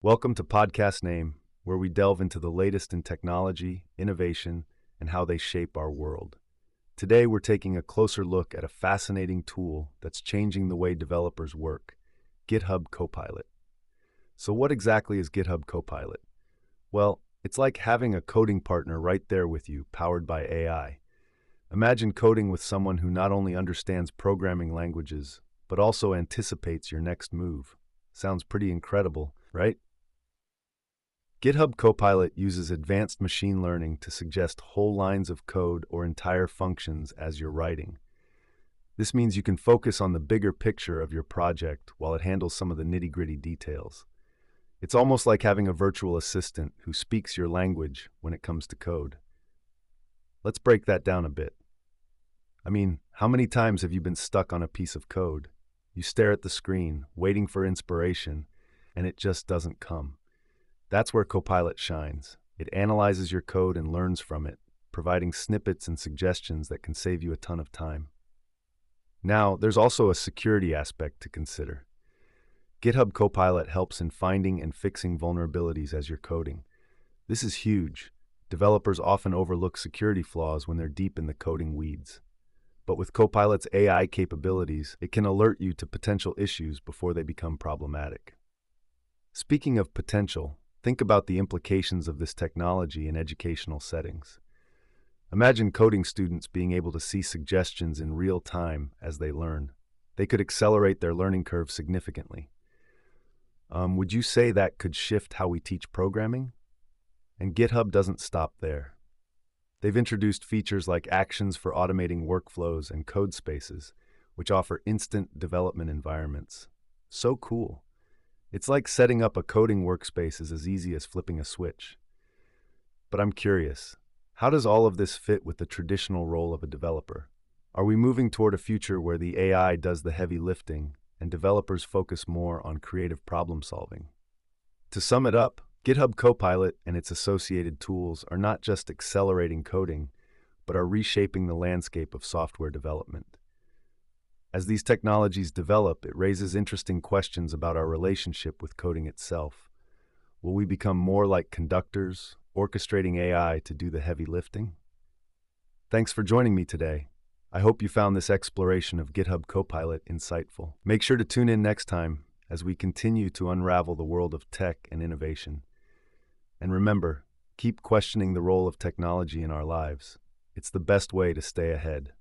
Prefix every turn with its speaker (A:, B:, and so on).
A: Welcome to Podcast Name, where we delve into the latest in technology, innovation, and how they shape our world. Today, we're taking a closer look at a fascinating tool that's changing the way developers work, GitHub Copilot. So what exactly is GitHub Copilot? Well, it's like having a coding partner right there with you, powered by AI. Imagine coding with someone who not only understands programming languages, but also anticipates your next move. Sounds pretty incredible, right? GitHub Copilot uses advanced machine learning to suggest whole lines of code or entire functions as you're writing. This means you can focus on the bigger picture of your project while it handles some of the nitty-gritty details. It's almost like having a virtual assistant who speaks your language when it comes to code. Let's break that down a bit. How many times have you been stuck on a piece of code? You stare at the screen, waiting for inspiration, and it just doesn't come. That's where Copilot shines. It analyzes your code and learns from it, providing snippets and suggestions that can save you a ton of time. Now, there's also a security aspect to consider. GitHub Copilot helps in finding and fixing vulnerabilities as you're coding. This is huge. Developers often overlook security flaws when they're deep in the coding weeds. But with Copilot's AI capabilities, it can alert you to potential issues before they become problematic. Speaking of potential, think about the implications of this technology in educational settings. Imagine coding students being able to see suggestions in real time as they learn. They could accelerate their learning curve significantly. Would you say that could shift how we teach programming? And GitHub doesn't stop there. They've introduced features like actions for automating workflows and code spaces, which offer instant development environments. So cool. It's like setting up a coding workspace is as easy as flipping a switch. But I'm curious, how does all of this fit with the traditional role of a developer? Are we moving toward a future where the AI does the heavy lifting and developers focus more on creative problem solving? To sum it up, GitHub Copilot and its associated tools are not just accelerating coding, but are reshaping the landscape of software development. As these technologies develop, it raises interesting questions about our relationship with coding itself. Will we become more like conductors, orchestrating AI to do the heavy lifting? Thanks for joining me today. I hope you found this exploration of GitHub Copilot insightful. Make sure to tune in next time as we continue to unravel the world of tech and innovation. And remember, keep questioning the role of technology in our lives. It's the best way to stay ahead.